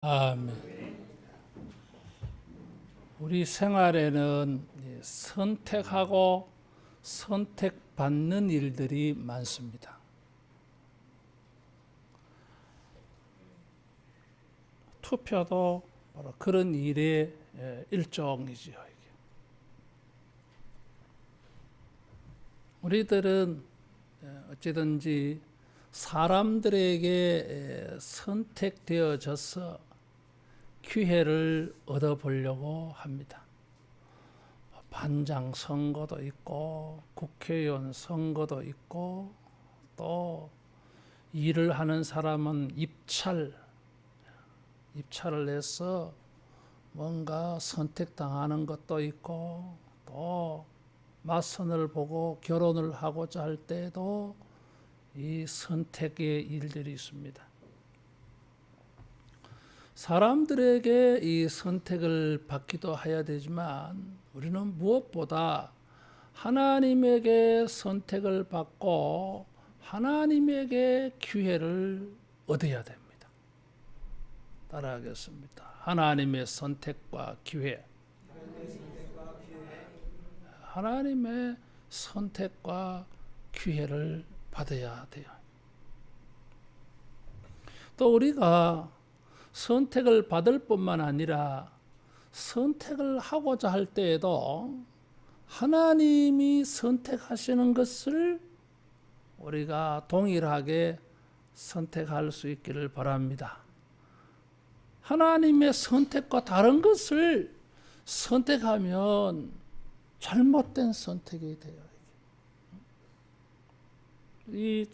아멘. 우리 생활에는 선택하고 선택받는 일들이 많습니다. 투표도 바로 그런 일의 일종이지요. 우리들은 어찌든지 사람들에게 선택되어져서 기회를 얻어보려고 합니다. 반장 선거도 있고 국회의원 선거도 있고 또 일을 하는 사람은 입찰을 해서 뭔가 선택당하는 것도 있고 또 맞선을 보고 결혼을 하고자 할 때도 이 선택의 일들이 있습니다. 사람들에게 이 선택을 받기도 해야 되지만 우리는 무엇보다 하나님에게 선택을 받고 하나님에게 기회를 얻어야 됩니다. 따라하겠습니다. 하나님의 선택과 기회. 하나님의 선택과 기회를 받아야 돼요. 또 우리가 선택을 받을 뿐만 아니라 선택을 하고자 할 때에도 하나님이 선택하시는 것을 우리가 동일하게 선택할 수 있기를 바랍니다. 하나님의 선택과 다른 것을 선택하면 잘못된 선택이 돼요. 이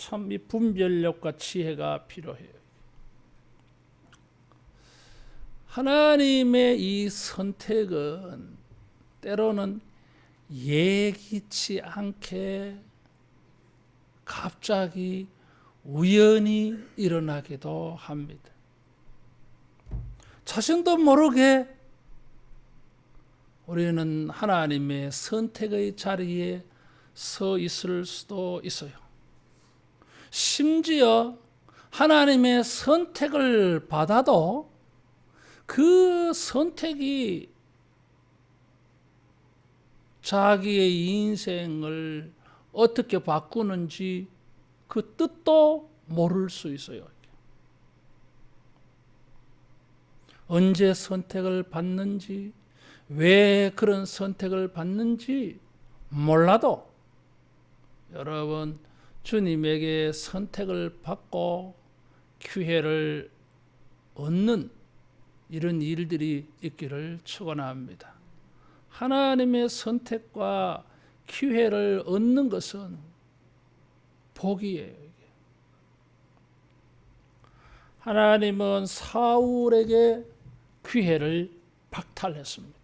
분별력과 지혜가 필요해요. 하나님의 이 선택은 때로는 예기치 않게 갑자기 우연히 일어나기도 합니다. 자신도 모르게 우리는 하나님의 선택의 자리에 서 있을 수도 있어요. 심지어 하나님의 선택을 받아도 그 선택이 자기의 인생을 어떻게 바꾸는지 그 뜻도 모를 수 있어요. 언제 선택을 받는지, 왜 그런 선택을 받는지 몰라도 여러분 주님에게 선택을 받고 기회를 얻는 이런 일들이 있기를 축원합니다. 하나님의 선택과 기회를 얻는 것은 복이에요. 하나님은 사울에게 기회를 박탈했습니다.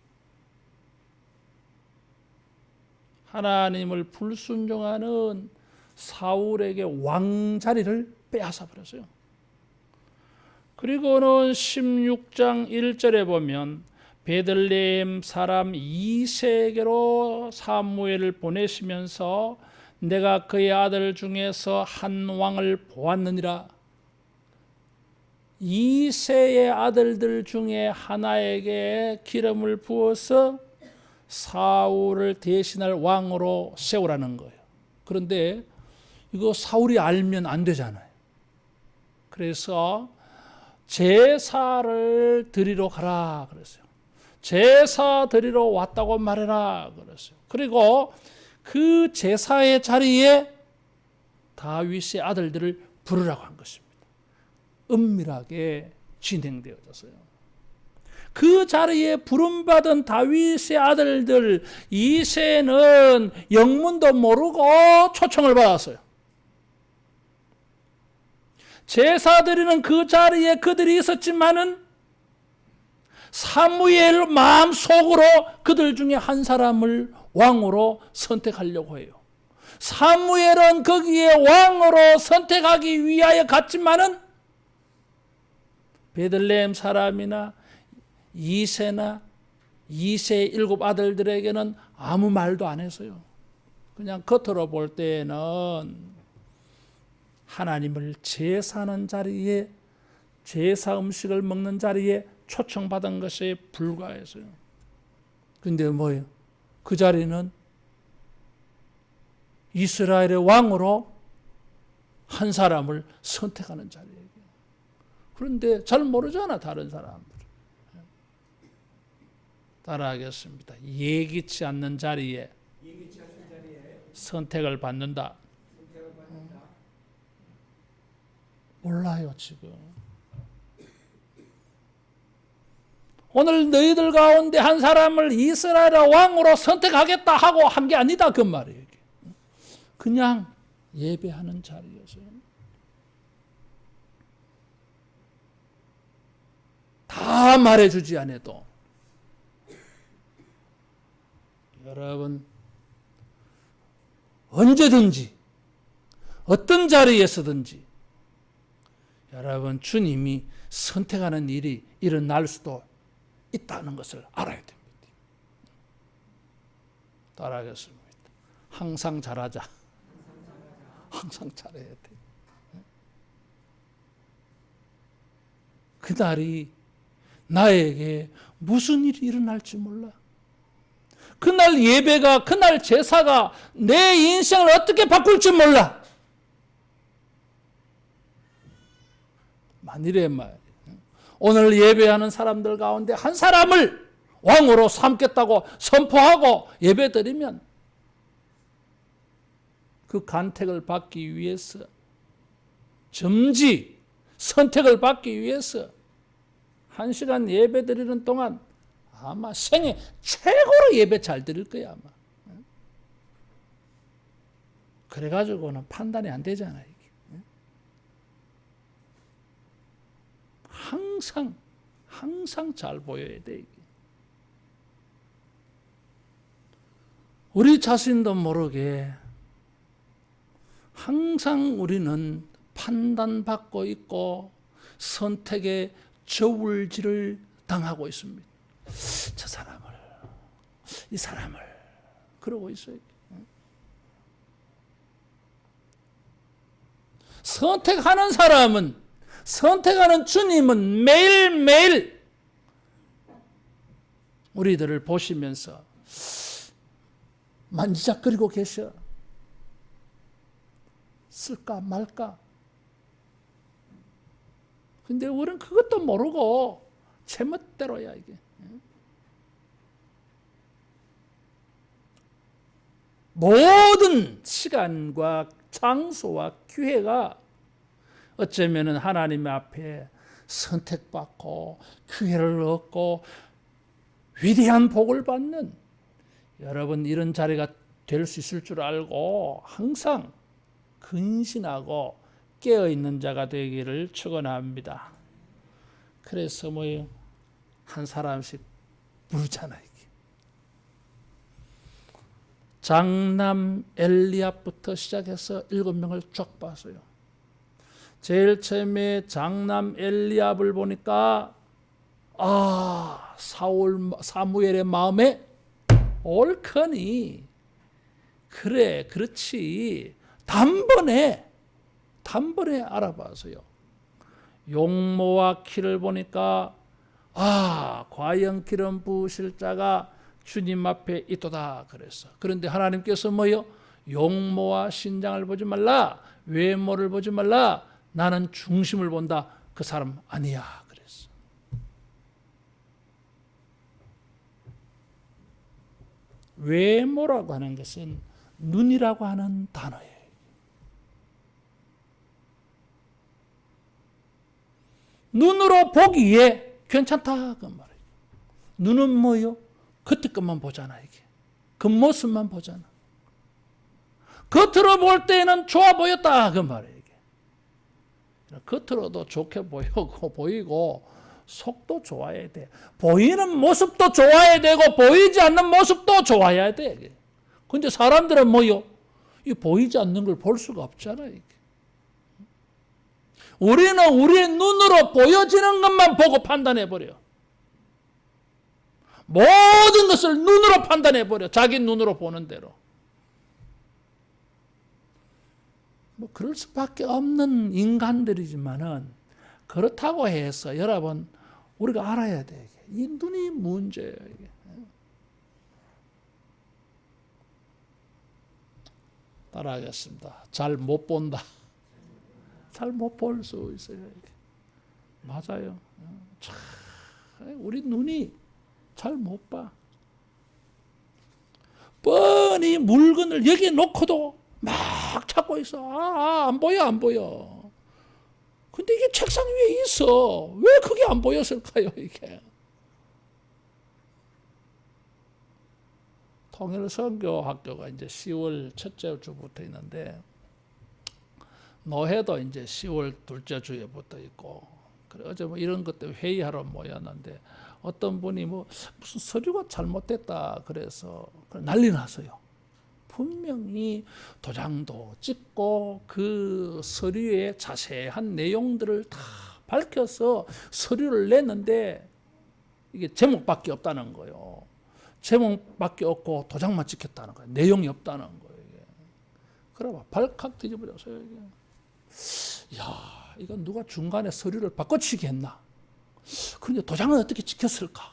하나님을 불순종하는 사울에게 왕자리를 빼앗아 버렸어요. 그리고는 16장 1절에 보면 베들레헴 사람 이새에게로 사무엘을 보내시면서 내가 그의 아들 중에서 한 왕을 보았느니라. 이새의 아들들 중에 하나에게 기름을 부어서 사울을 대신할 왕으로 세우라는 거예요. 그런데 이거 사울이 알면 안 되잖아요. 그래서 제사를 드리러 가라 그랬어요. 제사 드리러 왔다고 말해라 그랬어요. 그리고 그 제사의 자리에 다윗의 아들들을 부르라고 한 것입니다. 은밀하게 진행되어졌어요. 그 자리에 부름받은 다윗의 아들들 이새는 영문도 모르고 초청을 받았어요. 제사 드리는 그 자리에 그들이 있었지만은 사무엘 마음속으로 그들 중에 한 사람을 왕으로 선택하려고 해요. 사무엘은 거기에 왕으로 선택하기 위하여 갔지만은 베들레헴 사람이나 이새나 이새의 7 아들들에게는 아무 말도 안 했어요. 그냥 겉으로 볼 때에는 하나님을 제사하는 자리에 제사 음식을 먹는 자리에 초청받은 것에 불과해서요. 근데 뭐예요? 그 자리는 이스라엘의 왕으로 한 사람을 선택하는 자리예요. 그런데 잘 모르잖아, 다른 사람들. 따라하겠습니다. 예기치 않는 자리에 선택을 받는다. 몰라요, 지금. 오늘 너희들 가운데 한 사람을 이스라엘의 왕으로 선택하겠다 하고 한 게 아니다, 그 말이에요. 그냥 예배하는 자리였어요. 다 말해주지 않아도 여러분 언제든지 어떤 자리에서든지 여러분 주님이 선택하는 일이 일어날 수도 있다는 것을 알아야 됩니다. 따라하겠습니다. 항상 잘하자. 항상 잘해야 돼. 그날이 나에게 무슨 일이 일어날지 몰라. 그날 예배가, 그날 제사가 내 인생을 어떻게 바꿀지 몰라. 만일에 말 오늘 예배하는 사람들 가운데 한 사람을 왕으로 삼겠다고 선포하고 예배드리면 그 간택을 받기 위해서 점지 선택을 받기 위해서 1시간 예배 드리는 동안 아마 생애 최고로 예배 잘 드릴 거야 아마. 그래가지고는 판단이 안 되잖아 이게. 항상 잘 보여야 돼 이게. 우리 자신도 모르게 항상 우리는 판단받고 있고 선택의 저울질을 당하고 있습니다. 저 사람을, 이 사람을 그러고 있어요. 선택하는 사람은, 선택하는 주님은 매일매일 우리들을 보시면서 만지작거리고 계셔. 쓸까 말까. 근데 우리는 그것도 모르고 제멋대로야 이게. 모든 시간과 장소와 기회가 어쩌면 하나님 앞에 선택받고 기회를 얻고 위대한 복을 받는 여러분 이런 자리가 될 수 있을 줄 알고 항상 근신하고 깨어있는 자가 되기를 축원합니다. 그래서 뭐예요? 한 사람씩 부르잖아 이게. 장남 엘리압부터 시작해서 7명을 쭉 봤어요. 제일 처음에 장남 엘리압을 보니까 사무엘의 마음에 옳거니 그래 그렇지 단번에 알아봤어요. 용모와 키를 보니까 과연 기름 부으실 자가 주님 앞에 있도다 그랬어. 그런데 하나님께서 뭐요? 용모와 신장을 보지 말라, 외모를 보지 말라, 나는 중심을 본다. 그 사람 아니야 그랬어. 외모라고 하는 것은 눈이라고 하는 단어예요. 눈으로 보기에 괜찮다 그 말이에요. 눈은 뭐요? 그때 것만 보잖아 이게. 겉모습만 보잖아. 겉으로 볼 때는 좋아 보였다 그 말이에요. 이게. 겉으로도 좋게 보이고 속도 좋아야 돼. 보이는 모습도 좋아야 되고 보이지 않는 모습도 좋아야 돼. 근데 사람들은 뭐요? 이 보이지 않는 걸 볼 수가 없잖아 이게. 우리는 우리의 눈으로 보여지는 것만 보고 판단해버려. 모든 것을 눈으로 판단해버려. 자기 눈으로 보는 대로. 그럴 수밖에 없는 인간들이지만은 그렇다고 해서 여러분 우리가 알아야 돼. 이 눈이 문제예요. 이게. 따라하겠습니다. 잘 못 본다. 잘 못 볼 수 있어요. 이게. 맞아요. 참, 우리 눈이 잘 못 봐. 뻔히 물건을 여기에 놓고도 막 찾고 있어. 안 보여, 안 보여. 근데 이게 책상 위에 있어. 왜 그게 안 보였을까요, 이게? 통일선교학교가 이제 10월 첫째 주부터 있는데, 노회도 이제 10월 둘째 주에 붙어 있고, 그래 어제 뭐 이런 것 때문에 회의하러 모였는데, 어떤 분이 뭐 무슨 서류가 잘못됐다 그래서 난리 났어요. 분명히 도장도 찍고 그 서류의 자세한 내용들을 다 밝혀서 서류를 냈는데 이게 제목밖에 없다는 거예요. 제목밖에 없고 도장만 찍혔다는 거예요. 내용이 없다는 거예요. 이게. 그래 봐 발칵 뒤집어졌어요. 이게. 야, 이건 누가 중간에 서류를 바꿔치기 했나? 그런데 도장은 어떻게 찍혔을까?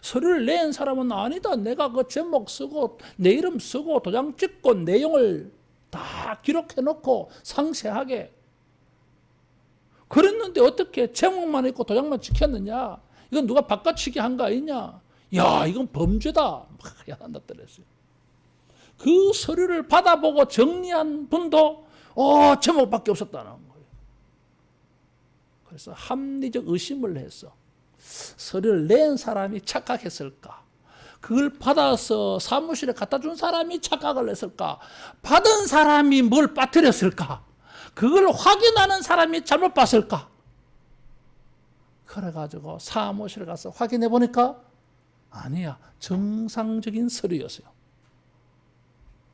서류를 낸 사람은 아니다. 내가 그 제목 쓰고 내 이름 쓰고 도장 찍고 내용을 다 기록해 놓고 상세하게 그랬는데 어떻게 제목만 있고 도장만 찍혔느냐? 이건 누가 바꿔치기 한 거 아니냐? 야, 이건 범죄다. 막 야단다 떨었어요. 그 서류를 받아보고 정리한 분도 제목밖에 없었다는 거예요. 그래서 합리적 의심을 했어. 서류를 낸 사람이 착각했을까? 그걸 받아서 사무실에 갖다 준 사람이 착각을 했을까? 받은 사람이 뭘 빠뜨렸을까? 그걸 확인하는 사람이 잘못 봤을까? 그래가지고 사무실에 가서 확인해 보니까 아니야. 정상적인 서류였어요.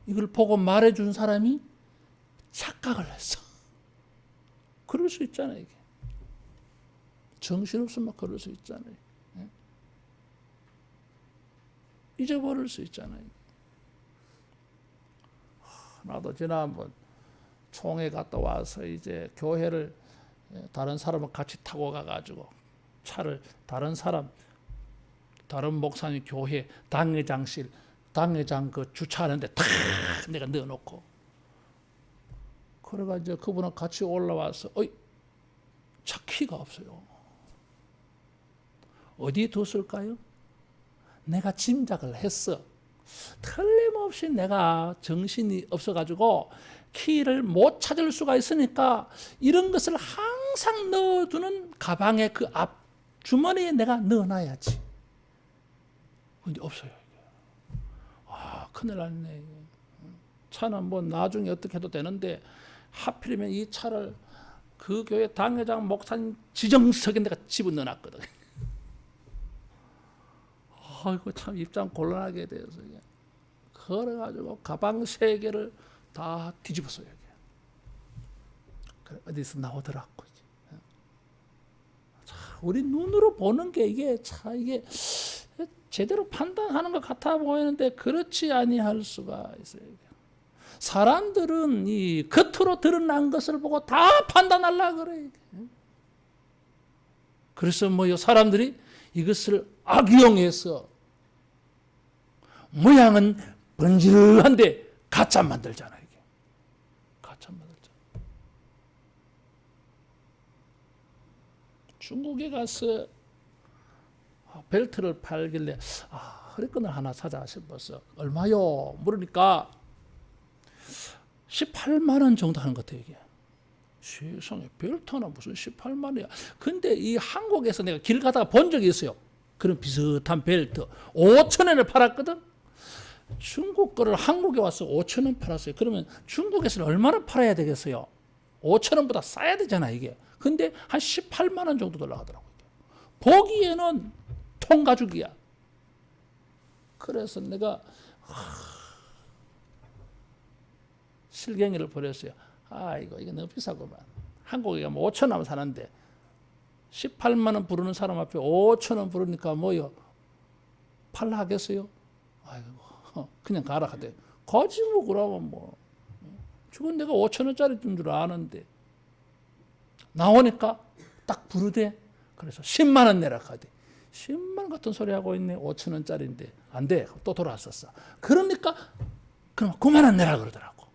이걸 보고 말해준 사람이 착각을 했어. 그럴 수 있잖아요, 이게. 정신없으면 그럴 수 있잖아요. 잊어버릴 수 있잖아요. 나도 지난번 총회 갔다 와서 이제 교회를 다른 사람을 같이 타고 가가지고 차를 다른 목사님 교회 당회장 그 주차하는데 탁 내가 넣어놓고 그래가 이제 그분은 같이 올라와서 차 키가 없어요. 어디에 뒀을까요? 내가 짐작을 했어. 틀림없이 내가 정신이 없어가지고 키를 못 찾을 수가 있으니까 이런 것을 항상 넣어두는 가방의 그 앞 주머니에 내가 넣어놔야지. 근데 없어요. 큰일 났네. 차는 뭐 나중에 어떻게 해도 되는데 하필이면 이 차를 그 교회 당회장 목사님 지정석에 내가 집어넣어놨거든. 아이고 참 입장 곤란하게 되어서 그래가지고 가방 3개를 다 뒤집었어요. 그래, 어디서 나오더라고. 자, 우리 눈으로 보는 게 이게 제대로 판단하는 것 같아 보이는데 그렇지 아니할 수가 있어요. 사람들은 이 겉으로 드러난 것을 보고 다 판단하려고 그래. 그래서 뭐요? 사람들이 이것을 악용해서 모양은 번지르한데 가짜 만들잖아. 이게 가짜 만들잖아. 중국에 가서 벨트를 팔길래 허리끈을 하나 사자 싶어서 얼마요? 물으니까 18만 원 정도 하는 것 같아요. 이게 세상에 벨트 하나 무슨 18만 원이야. 근데 이 한국에서 내가 길 가다가 본 적이 있어요. 그런 비슷한 벨트 5천 원을 팔았거든. 중국 거를 한국에 와서 5천 원 팔았어요. 그러면 중국에서는 얼마나 팔아야 되겠어요? 5천 원보다 싸야 되잖아 이게. 근데 한 18만 원 정도 들어가더라고요. 보기에는 통가죽이야. 그래서 내가 실갱이를 벌였어요. 이거 너무 비싸구만. 한국에 가면 5천 원 하면 사는데 18만 원 부르는 사람 앞에 5천 원 부르니까 뭐요? 팔라 하겠어요? 아이고 그냥 가라 하대. 가지 뭐 그러면 뭐. 저건 내가 5천 원짜리 준 줄 아는데 나오니까 딱 부르되 그래서 10만 원 내라 카대. 10만 원 같은 소리 하고 있네. 5천 원짜리인데 안 돼. 또 돌아왔었어. 그러니까 그럼 9만 원 내라 그러더라고.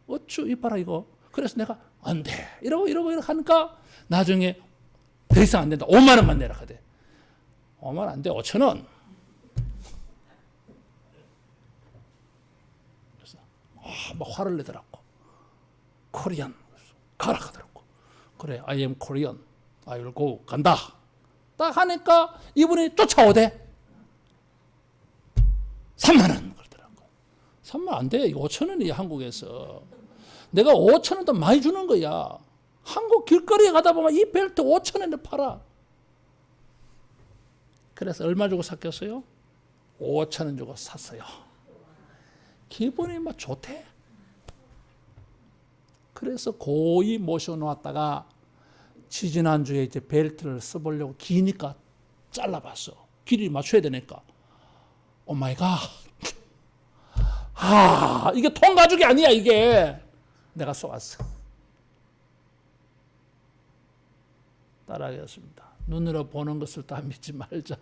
어쭈 이봐라 이거. 그래서 내가 안 돼. 이러고 하니까 나중에 더 이상 안 된다. 5만 원만 내라 카대. 5만 원 안 돼. 5천 원. 그래서 막 화를 내더라고. 코리안 가라 하더라고. 그래, I am Korean. I will go. 간다. 딱 하니까 이분이 쫓아오대. 3만 원 그러더라고. 3만 원 안 돼. 이거 5천 원이야 한국에서. 내가 5천 원 더 많이 주는 거야. 한국 길거리에 가다 보면 이 벨트 5천 원에 팔아. 그래서 얼마 주고 샀겠어요? 5천 원 주고 샀어요. 기분이 막 좋대. 그래서 고이 모셔놓았다가 지지난주에 이제 벨트를 써보려고 기니까 잘라봤어. 길이 맞춰야 되니까. 오 마이 갓. 이게 통가죽이 아니야 이게. 내가 쏘았어. 따라하겠습니다. 눈으로 보는 것을 다 믿지 말자.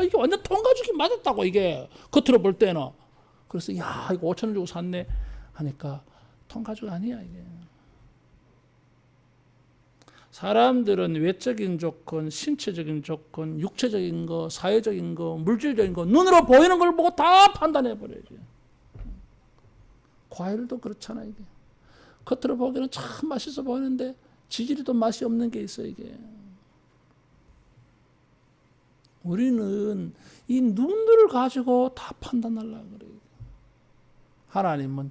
이게 완전 통가죽이 맞았다고 이게. 겉으로 볼 때는. 그래서 야 이거 5천 원 주고 샀네 하니까 통가죽 아니야 이게. 사람들은 외적인 조건, 신체적인 조건, 육체적인 거, 사회적인 거, 물질적인 거, 눈으로 보이는 걸 보고 다 판단해 버려야지. 과일도 그렇잖아 이게. 겉으로 보기에는 참 맛있어 보이는데 지질이도 맛이 없는 게 있어 이게. 우리는 이 눈들을 가지고 다 판단하려고 그래요. 하나님은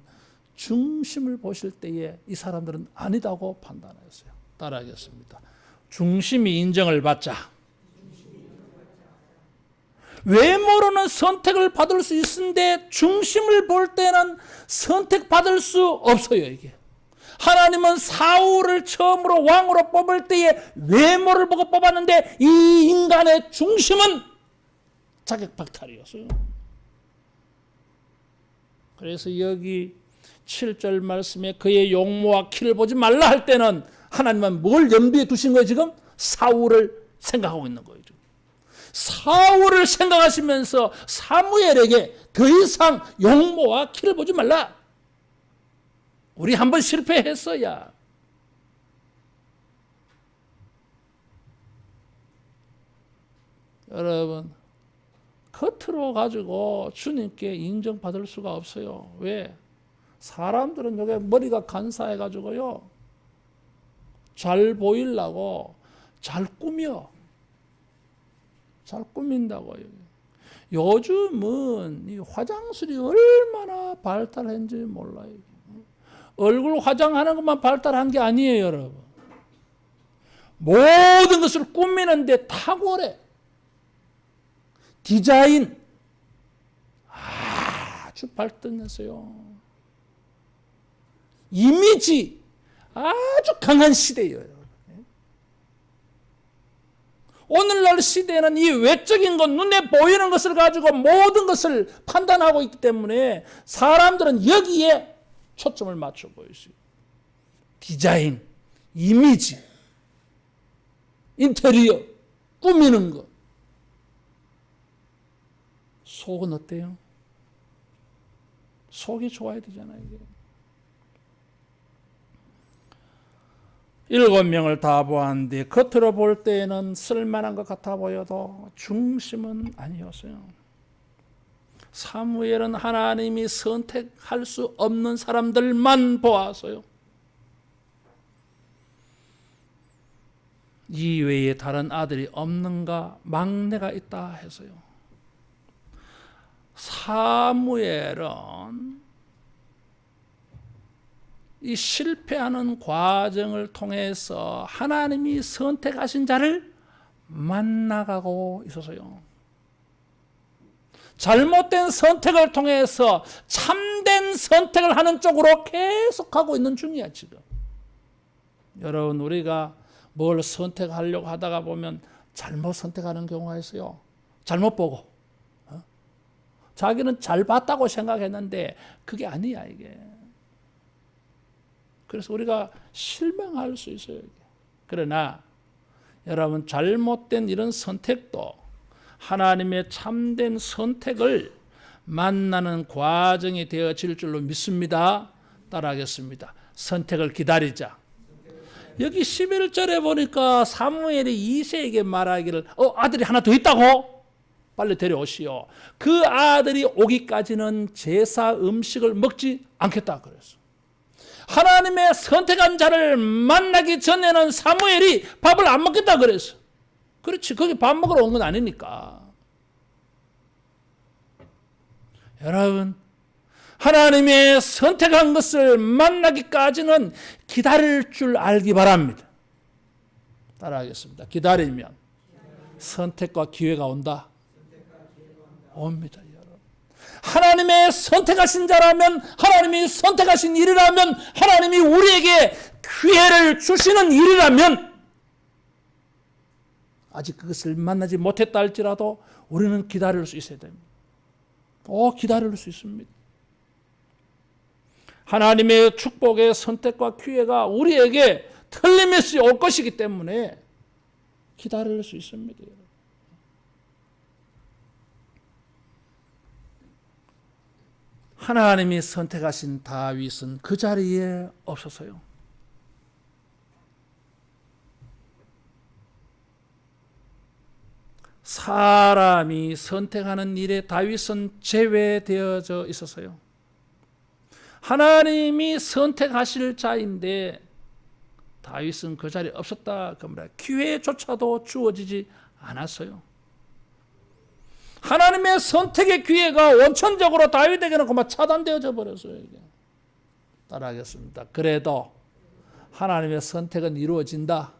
중심을 보실 때에 이 사람들은 아니다고 판단했어요. 따라하겠습니다. 중심이 인정을 받자. 외모로는 선택을 받을 수 있는데 중심을 볼 때는 선택받을 수 없어요 이게. 하나님은 사울을 처음으로 왕으로 뽑을 때에 외모를 보고 뽑았는데 이 인간의 중심은 자격박탈이었어요. 그래서 여기 7절 말씀에 그의 용모와 키를 보지 말라 할 때는 하나님은 뭘 염두에 두신 거예요 지금? 사울을 생각하고 있는 거예요. 사울을 생각하시면서 사무엘에게 더 이상 용모와 키를 보지 말라. 우리 한번 실패했어야. 여러분 겉으로 가지고 주님께 인정받을 수가 없어요. 왜? 사람들은 여기 머리가 간사해 가지고요 잘 보이려고 잘 꾸며. 잘 꾸민다고요. 요즘은 이 화장술이 얼마나 발달했는지 몰라요. 얼굴 화장하는 것만 발달한 게 아니에요, 여러분. 모든 것을 꾸미는데 탁월해. 디자인 아주 발달했어요. 이미지 아주 강한 시대예요. 오늘날 시대는 이 외적인 것, 눈에 보이는 것을 가지고 모든 것을 판단하고 있기 때문에 사람들은 여기에 초점을 맞추고 있어요. 디자인, 이미지, 인테리어, 꾸미는 것. 속은 어때요? 속이 좋아야 되잖아요. 이게. 7명을 다 보았는데 겉으로 볼 때에는 쓸만한 것 같아 보여도 중심은 아니었어요. 사무엘은 하나님이 선택할 수 없는 사람들만 보았어요. 이 외에 다른 아들이 없는가? 막내가 있다 해서요. 사무엘은 이 실패하는 과정을 통해서 하나님이 선택하신 자를 만나가고 있어서요. 잘못된 선택을 통해서 참된 선택을 하는 쪽으로 계속하고 있는 중이야 지금. 여러분 우리가 뭘 선택하려고 하다가 보면 잘못 선택하는 경우가 있어요. 잘못 보고 자기는 잘 봤다고 생각했는데 그게 아니야 이게. 그래서 우리가 실망할 수 있어요. 그러나 여러분, 잘못된 이런 선택도 하나님의 참된 선택을 만나는 과정이 되어질 줄로 믿습니다. 따라하겠습니다. 선택을 기다리자. 여기 11절에 보니까 사무엘이 이새에게 말하기를 아들이 하나 더 있다고? 빨리 데려오시오. 그 아들이 오기까지는 제사 음식을 먹지 않겠다 그랬어. 하나님의 선택한 자를 만나기 전에는 사무엘이 밥을 안 먹겠다 그랬어. 그렇지, 거기 밥 먹으러 온 건 아니니까. 여러분, 하나님의 선택한 것을 만나기까지는 기다릴 줄 알기 바랍니다. 따라하겠습니다. 기다리면 선택과 기회가 온다. 옵니다, 여러분. 하나님의 선택하신 자라면, 하나님이 선택하신 일이라면, 하나님이 우리에게 기회를 주시는 일이라면, 아직 그것을 만나지 못했다 할지라도 우리는 기다릴 수 있어야 됩니다. 기다릴 수 있습니다. 하나님의 축복의 선택과 기회가 우리에게 틀림없이 올 것이기 때문에 기다릴 수 있습니다. 하나님이 선택하신 다윗은 그 자리에 없었어요. 사람이 선택하는 일에 다윗은 제외되어져 있었어요. 하나님이 선택하실 자인데 다윗은 그 자리에 없었다. 그 말이야. 기회조차도 주어지지 않았어요. 하나님의 선택의 기회가 원천적으로 다윗에게는 그만 차단되어져 버렸어요. 이게. 따라하겠습니다. 그래도 하나님의 선택은 이루어진다.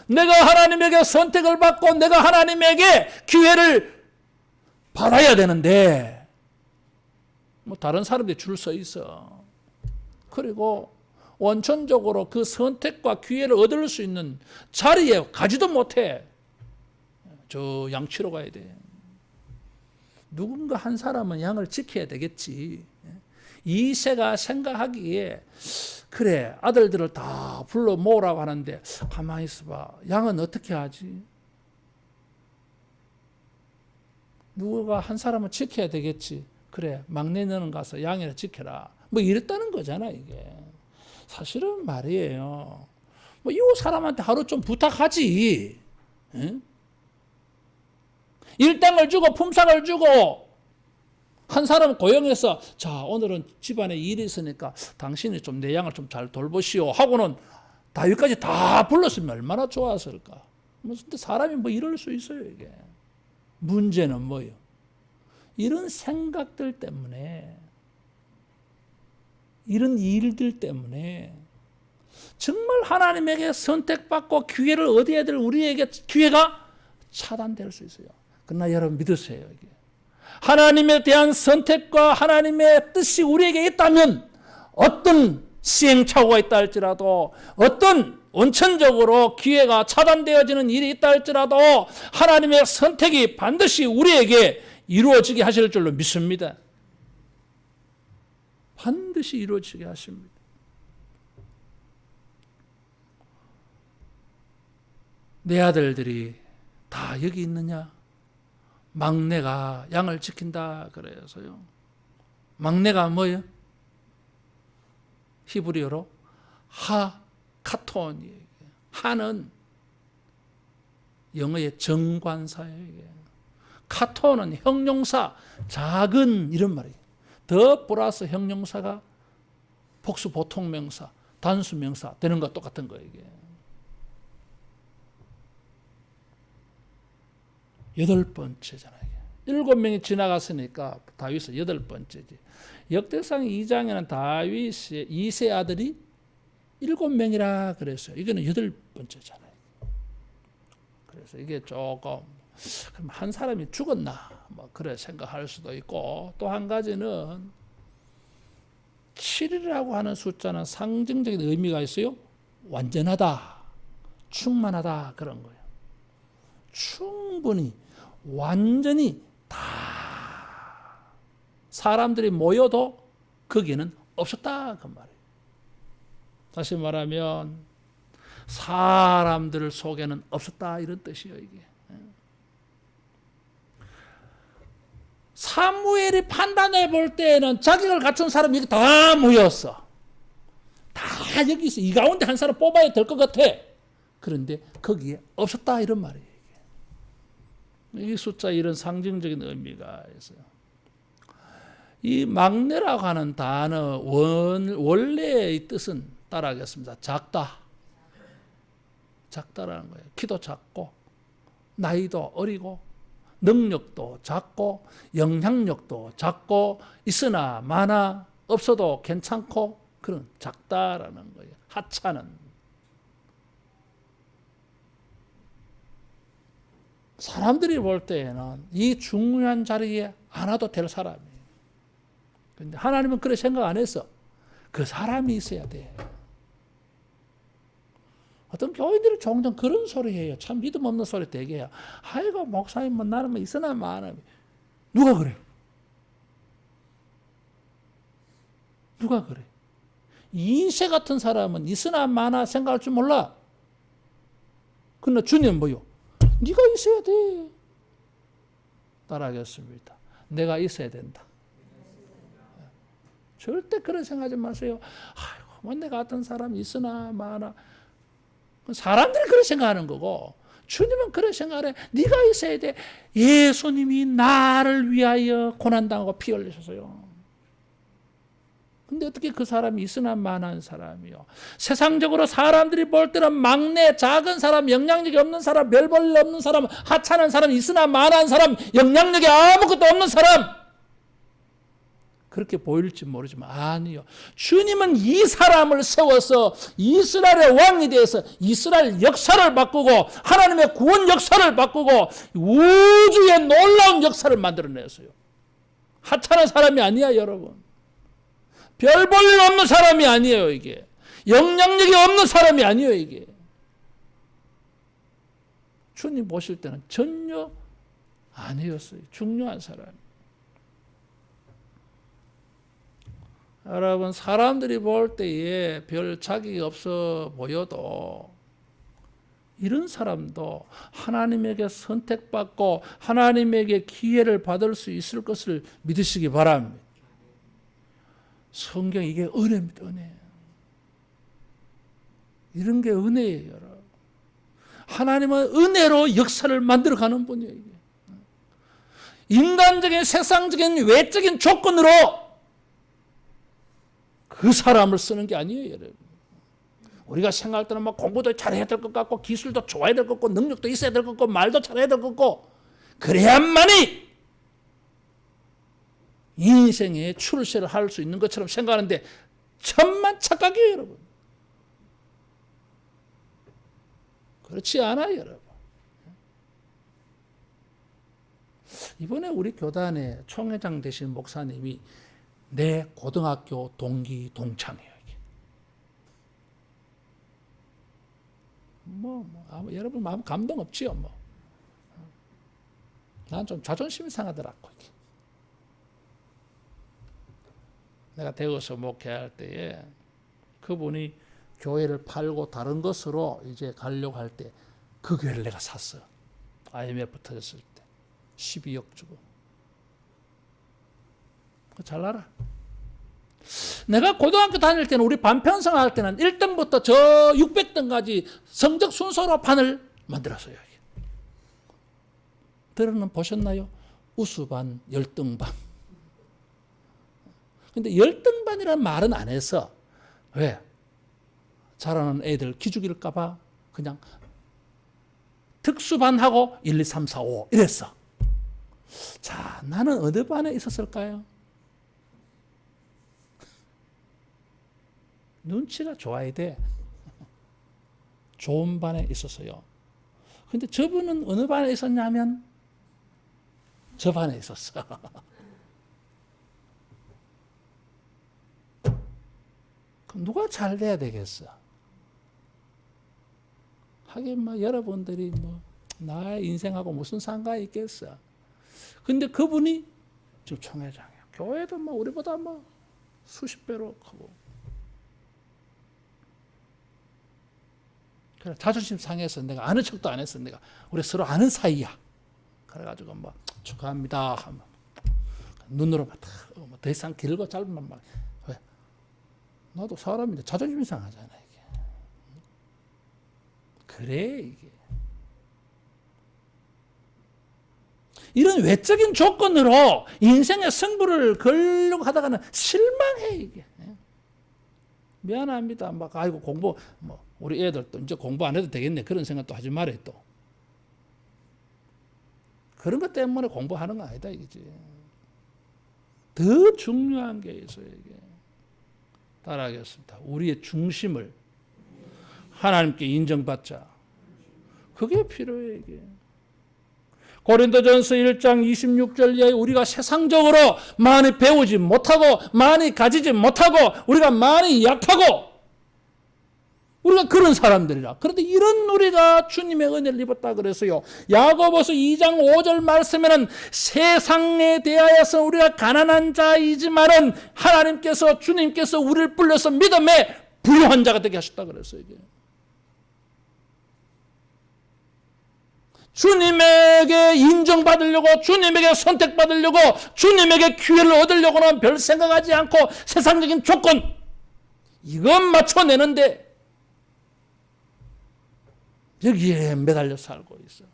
내가 하나님에게 선택을 받고 내가 하나님에게 기회를 받아야 되는데 다른 사람들이 줄 서 있어. 그리고 원천적으로 그 선택과 기회를 얻을 수 있는 자리에 가지도 못해. 저 양치로 가야 돼. 누군가 한 사람은 양을 지켜야 되겠지. 이새가 생각하기에 그래, 아들들을 다 불러 모으라고 하는데 가만히 있어봐. 양은 어떻게 하지? 누가 한 사람은 지켜야 되겠지. 그래, 막내 너는 가서 양이나 지켜라. 이랬다는 거잖아, 이게. 사실은 말이에요. 이 사람한테 하루 좀 부탁하지. 응? 일당을 주고 품삯을 주고 한 사람 고용해서 자, 오늘은 집안에 일이 있으니까 당신이 좀 내 양을 좀 잘 돌보시오 하고는 다윗까지 다 불렀으면 얼마나 좋았을까. 근데 사람이 이럴 수 있어요, 이게. 문제는 뭐예요? 이런 생각들 때문에, 이런 일들 때문에 정말 하나님에게 선택받고 기회를 얻어야 될 우리에게 기회가 차단될 수 있어요. 그러나 여러분 믿으세요. 이게. 하나님에 대한 선택과 하나님의 뜻이 우리에게 있다면 어떤 시행착오가 있다 할지라도 어떤 원천적으로 기회가 차단되어지는 일이 있다 할지라도 하나님의 선택이 반드시 우리에게 이루어지게 하실 줄로 믿습니다. 반드시 이루어지게 하십니다. 내 아들들이 다 여기 있느냐? 막내가 양을 지킨다 그래서요. 막내가 뭐예요? 히브리어로 하카톤이에요. 하는 영어의 정관사예요. 카톤은 형용사, 작은 이런 말이에요. 더 플러스 형용사가 복수 보통명사, 단수명사 되는 것 똑같은 거예요. 이게. 8번째잖아요. 7명이 지나갔으니까 다윗은 8번째지. 역대상 2장에는 다윗의 2세 아들이 7명이라 그랬어요. 이거는 8번째잖아요. 그래서 이게 조금 그럼 한 사람이 죽었나 그래 생각할 수도 있고, 또 한 가지는 7이라고 하는 숫자는 상징적인 의미가 있어요. 완전하다, 충만하다 그런 거예요. 충분히 완전히 다 사람들이 모여도 거기는 없었다 그 말이에요. 다시 말하면 사람들 속에는 없었다 이런 뜻이에요. 이게 사무엘이 판단해 볼 때에는 자격을 갖춘 사람이 여기 다 모였어. 다 여기서 이 가운데 한 사람 뽑아야 될 것 같아. 그런데 거기에 없었다 이런 말이에요. 이 숫자 이런 상징적인 의미가 있어요. 이 막내라고 하는 단어 원래의 뜻은 따라하겠습니다. 작다. 작다라는 거예요. 키도 작고 나이도 어리고 능력도 작고 영향력도 작고 있으나 많아 없어도 괜찮고 그런 작다라는 거예요. 하찮은. 사람들이 볼 때에는 이 중요한 자리에 안 와도 될 사람이에요. 근데 하나님은 그렇게 생각 안 했어. 그 사람이 있어야 돼. 어떤 교인들이 종종 그런 소리 해요. 참 믿음 없는 소리 되게 해요. 아이고 목사님 뭐 나는 뭐 있으나 마나. 누가 그래? 누가 그래? 인쇄 같은 사람은 있으나 마나 생각할 줄 몰라. 그러나 주님 뭐요? 네가 있어야 돼. 따라하겠습니다. 내가 있어야 된다. 절대 그런 생각하지 마세요. 아이고, 뭐 내가 같은 사람이 있으나 마나. 사람들이 그런 생각하는 거고 주님은 그런 생각을 해. 네가 있어야 돼. 예수님이 나를 위하여 고난당하고 피 흘리셨어요. 근데 어떻게 그 사람이 있으나 마나한 사람이요. 세상적으로 사람들이 볼 때는 막내, 작은 사람, 영향력이 없는 사람, 별 볼 일 없는 사람, 하찮은 사람, 있으나 마나한 사람, 영향력이 아무것도 없는 사람. 그렇게 보일지 모르지만 아니요. 주님은 이 사람을 세워서 이스라엘의 왕이 되어서 이스라엘 역사를 바꾸고 하나님의 구원 역사를 바꾸고 우주의 놀라운 역사를 만들어냈어요. 하찮은 사람이 아니야 여러분. 별 볼 일 없는 사람이 아니에요 이게. 영향력이 없는 사람이 아니에요 이게. 주님 보실 때는 전혀 아니었어요. 중요한 사람. 여러분 사람들이 볼 때에 별 자격이 없어 보여도 이런 사람도 하나님에게 선택받고 하나님에게 기회를 받을 수 있을 것을 믿으시기 바랍니다. 성경 이게 은혜입니다. 은혜. 이런 게 은혜예요. 여러분. 하나님은 은혜로 역사를 만들어가는 분이에요. 이게. 인간적인 세상적인 외적인 조건으로 그 사람을 쓰는 게 아니에요, 여러분. 우리가 생각할 때는 막 공부도 잘해야 될 것 같고 기술도 좋아야 될 것 같고 능력도 있어야 될 것 같고 말도 잘해야 될 것 같고 그래야만이 인생의 출세를 할 수 있는 것처럼 생각하는데 천만 착각이에요, 여러분. 그렇지 않아요, 여러분. 이번에 우리 교단의 총회장 되신 목사님이 내 고등학교 동기 동창이에요. 여러분 마음 감동 없지요, 뭐. 난 좀 자존심이 상하더라고. 내가 대구에서 목회할 때에 그분이 교회를 팔고 다른 것으로 이제 가려고 할 때 그 교회를 내가 샀어. IMF 터졌을 때 12억 주고. 잘 알아. 내가 고등학교 다닐 때는 우리 반 편성할 때는 1등부터 저 600등까지 성적 순서로 반을 만들었어요. 들어는 보셨나요? 우수반, 열등반. 근데 열등반이라는 말은 안 해서 왜? 잘하는 애들 기죽일까봐 그냥 특수반하고 1, 2, 3, 4, 5 이랬어. 자, 나는 어느 반에 있었을까요? 눈치가 좋아야 돼. 좋은 반에 있었어요. 근데 저분은 어느 반에 있었냐면 저 반에 있었어. 그럼 누가 잘 돼야 되겠어? 하긴 뭐 여러분들이 뭐 나의 인생하고 무슨 상관이 있겠어? 근데 그분이 지금 총회장이야. 교회도 뭐 우리보다 뭐 수십 배로 크고. 그래, 자존심 상해서 내가 아는 척도 안 했어. 내가 우리 서로 아는 사이야. 그래가지고 뭐 축하합니다 하면 눈으로 더 이상 길고 짧으면 막 왜? 나도 사람인데 자존심 상하잖아 이게. 그래 이게. 이런 외적인 조건으로 인생의 승부를 걸려고 하다가는 실망해 이게. 미안합니다. 막 아이고 공부 뭐 우리 애들 또 이제 공부 안 해도 되겠네 그런 생각도 하지 말아요 또. 그런 것 때문에 공부하는 거 아니다 이거지. 더 중요한 게 있어요 이게. 따라하겠습니다. 우리의 중심을 하나님께 인정받자. 그게 필요해 이게. 고린도전서 1장 26절 이하에 우리가 세상적으로 많이 배우지 못하고 많이 가지지 못하고 우리가 많이 약하고 우리가 그런 사람들이라. 그런데 이런 우리가 주님의 은혜를 입었다 그래서요. 야고보서 2장 5절 말씀에는 세상에 대하여서 우리가 가난한 자이지만은 하나님께서 주님께서 우리를 불러서 믿음에 부유한 자가 되게 하셨다 그랬어요. 이게. 주님에게 인정받으려고 주님에게 선택받으려고 주님에게 기회를 얻으려고는 별 생각하지 않고 세상적인 조건 이것 맞춰내는데 여기에 매달려 살고 있어.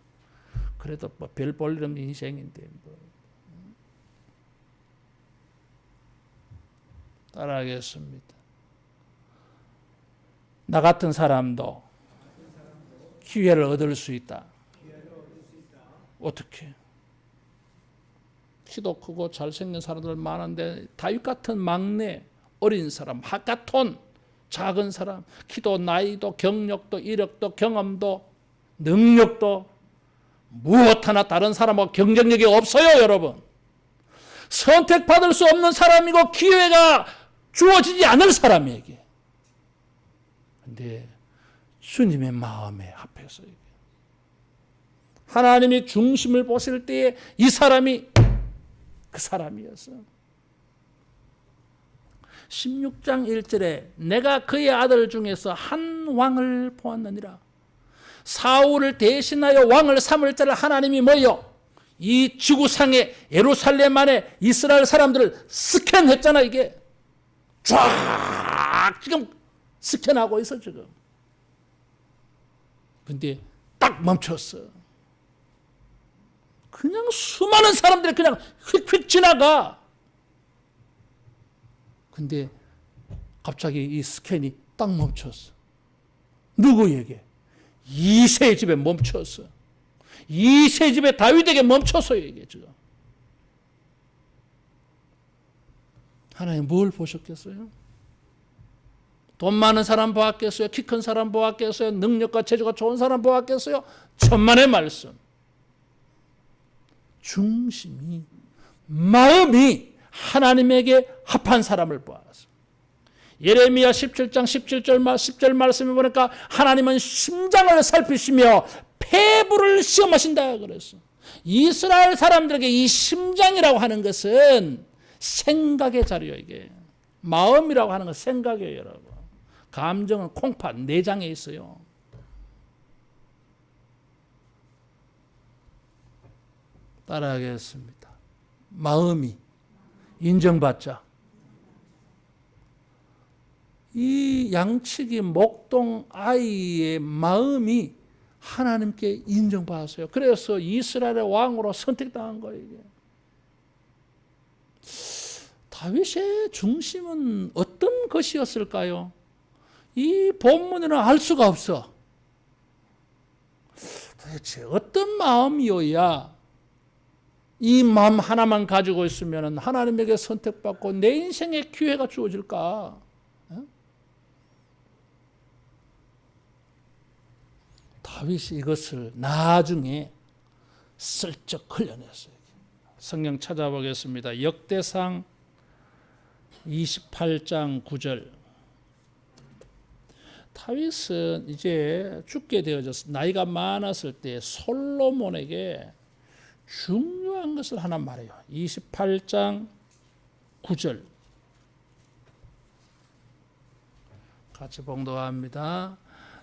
그래도 뭐 별 볼 일 없는 인생인데 뭐. 따라하겠습니다. 나 같은 사람도 기회를 얻을 수 있다. 어떻게? 키도 크고 잘생긴 사람들 많은데 다윗 같은 막내 어린 사람 하카톤 작은 사람 키도 나이도 경력도 이력도 경험도 능력도 무엇 하나 다른 사람하고 경쟁력이 없어요 여러분. 선택받을 수 없는 사람이고 기회가 주어지지 않을 사람에게. 근데 주님의 마음에 합해서 하나님이 중심을 보실 때에 이 사람이 그 사람이었어. 16장 1절에 내가 그의 아들 중에서 한 왕을 보았느니라. 사울을 대신하여 왕을 삼을 자를 하나님이 뭐요? 이 지구상에 예루살렘 안에 이스라엘 사람들을 스캔했잖아 이게. 쫙 지금 스캔하고 있어 지금. 근데 딱 멈췄어. 그냥 수많은 사람들이 그냥 휙휙 지나가. 근데 갑자기 이 스캔이 딱 멈췄어. 누구에게? 이새의 집에 멈췄어. 이새의 집에 다윗에게 멈췄어요 이게 지금. 하나님 뭘 보셨겠어요? 돈 많은 사람 보았겠어요? 키 큰 사람 보았겠어요? 능력과 재주가 좋은 사람 보았겠어요? 천만의 말씀. 중심이 마음이 하나님에게 합한 사람을 보았어. 예레미야 17장 10절 말씀에 보니까 하나님은 심장을 살피시며 폐부를 시험하신다 그랬어. 이스라엘 사람들에게 이 심장이라고 하는 것은 생각의 자료예요. 이게 마음이라고 하는 건 생각이에요 여러분. 감정은 콩팥 내장에 있어요. 따라하겠습니다. 마음이 인정받자. 이 양치기 목동 아이의 마음이 하나님께 인정받았어요. 그래서 이스라엘의 왕으로 선택당한 거예요. 이게. 다윗의 중심은 어떤 것이었을까요? 이 본문에는 알 수가 없어. 도대체 어떤 마음이어야 이 마음 하나만 가지고 있으면 하나님에게 선택받고 내 인생에 기회가 주어질까? 다윗이 이것을 나중에 슬쩍 흘려냈어요. 성경 찾아보겠습니다. 역대상 28장 9절. 다윗은 이제 죽게 되어졌어. 나이가 많았을 때 솔로몬에게 중요한 것을 하나 말해요. 28장 9절. 같이 봉독합니다.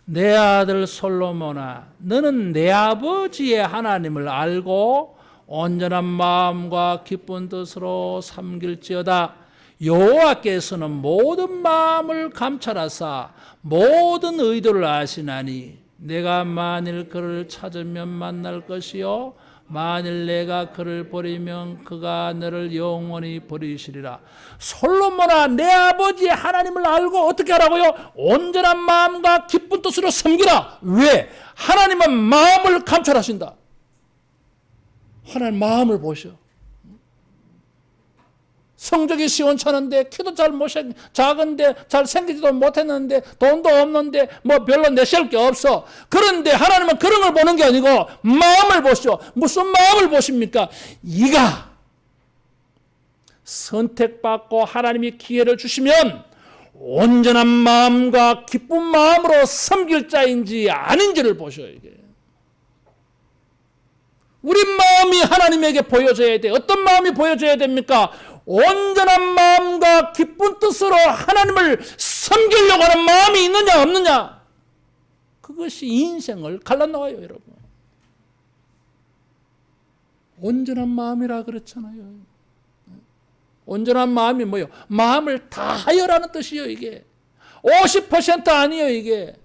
내 아들 솔로몬아, 너는 내 아버지의 하나님을 알고 온전한 마음과 기쁜 뜻으로 섬길지어다. 여호와께서는 모든 마음을 감찰하사 모든 의도를 아시나니 내가 만일 그를 찾으면 만날 것이요 만일 내가 그를 버리면 그가 너를 영원히 버리시리라. 솔로몬아, 내 아버지의 하나님을 알고 어떻게 하라고요? 온전한 마음과 기쁜 뜻으로 섬기라. 왜? 하나님은 마음을 감찰하신다. 하나님 마음을 보셔. 성적이 시원찮은데 키도 작은데 잘 생기지도 못했는데 돈도 없는데 뭐 별로 내세울 게 없어. 그런데 하나님은 그런 걸 보는 게 아니고 마음을 보시오. 무슨 마음을 보십니까? 이가 선택받고 하나님이 기회를 주시면 온전한 마음과 기쁜 마음으로 섬길 자인지 아닌지를 보셔요. 이게. 우리 마음이 하나님에게 보여져야 돼. 어떤 마음이 보여져야 됩니까? 온전한 마음과 기쁜 뜻으로 하나님을 섬기려고 하는 마음이 있느냐 없느냐. 그것이 인생을 갈라놓아요, 여러분. 온전한 마음이라 그랬잖아요. 온전한 마음이 뭐예요? 마음을 다하여라는 뜻이에요. 이게 50% 아니에요. 이게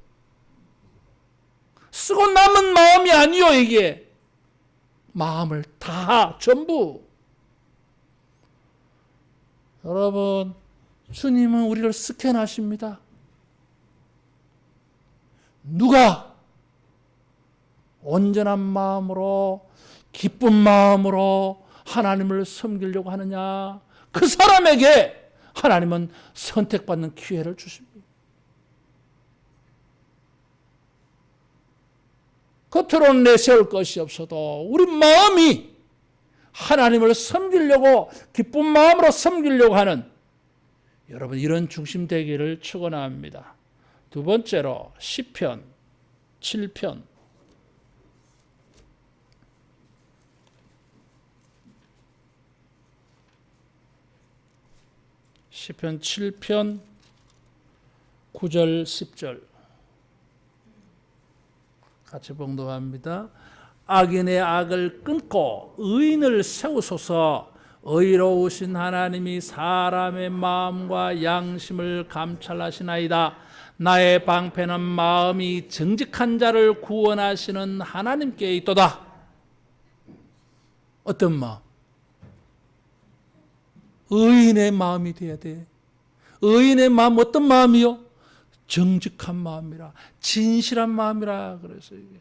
쓰고 남은 마음이 아니에요. 이게 마음을 다 전부. 여러분, 주님은 우리를 스캔하십니다. 누가 온전한 마음으로 기쁜 마음으로 하나님을 섬기려고 하느냐, 그 사람에게 하나님은 선택받는 기회를 주십니다. 겉으로는 내세울 것이 없어도 우리 마음이 하나님을 섬기려고 기쁜 마음으로 섬기려고 하는 여러분, 이런 중심 되기를 축원합니다. 두 번째로 시편 7편. 시편 7편 9절 10절 같이 봉독합니다. 악인의 악을 끊고 의인을 세우소서. 의로우신 하나님이 사람의 마음과 양심을 감찰하시나이다. 나의 방패는 마음이 정직한 자를 구원하시는 하나님께 있도다. 어떤 마음? 의인의 마음이 돼야 돼. 의인의 마음 어떤 마음이요? 정직한 마음이라, 진실한 마음이라 그랬어요. 이게.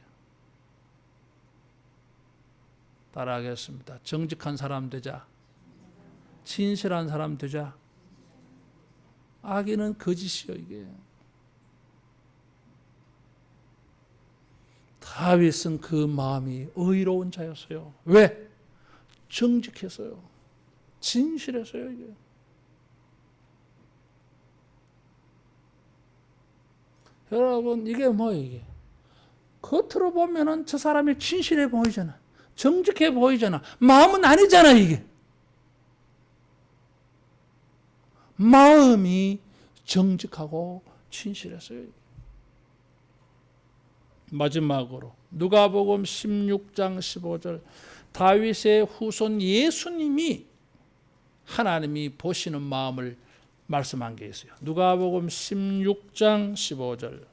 따라하겠습니다. 정직한 사람 되자. 진실한 사람 되자. 악인은 거짓이요, 이게. 다윗은 그 마음이 의로운 자였어요. 왜? 정직했어요. 진실했어요, 이게. 여러분, 이게 뭐예요, 이게? 겉으로 보면은 저 사람이 진실해 보이잖아. 정직해 보이잖아. 마음은 아니잖아, 이게. 마음이 정직하고 진실했어요. 마지막으로 누가복음 16장 15절, 다윗의 후손 예수님이 하나님이 보시는 마음을 말씀한 게 있어요. 누가복음 16장 15절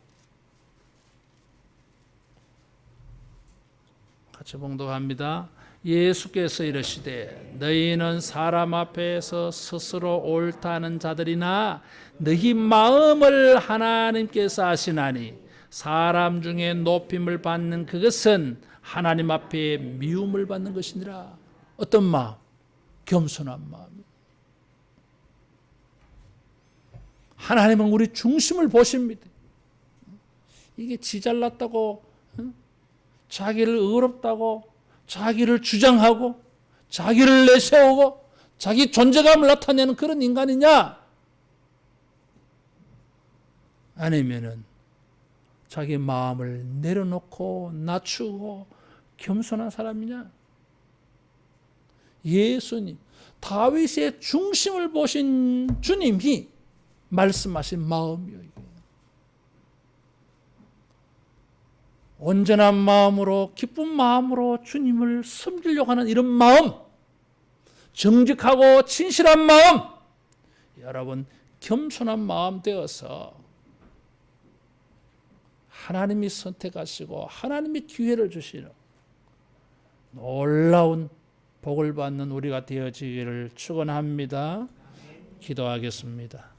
같이 봉독합니다. 예수께서 이르시되 너희는 사람 앞에서 스스로 옳다는 자들이나 너희 마음을 하나님께서 아시나니 사람 중에 높임을 받는 그것은 하나님 앞에 미움을 받는 것이니라. 어떤 마음? 겸손한 마음. 하나님은 우리 중심을 보십니다. 이게 지 잘났다고, 자기를 의롭다고, 자기를 주장하고, 자기를 내세우고, 자기 존재감을 나타내는 그런 인간이냐? 아니면은 자기 마음을 내려놓고 낮추고 겸손한 사람이냐? 예수님, 다윗의 중심을 보신 주님이 말씀하신 마음이요. 온전한 마음으로 기쁜 마음으로 주님을 섬기려고 하는 이런 마음, 정직하고 진실한 마음, 여러분 겸손한 마음 되어서 하나님이 선택하시고 하나님이 기회를 주시는 놀라운 복을 받는 우리가 되어지기를 축원합니다. 기도하겠습니다.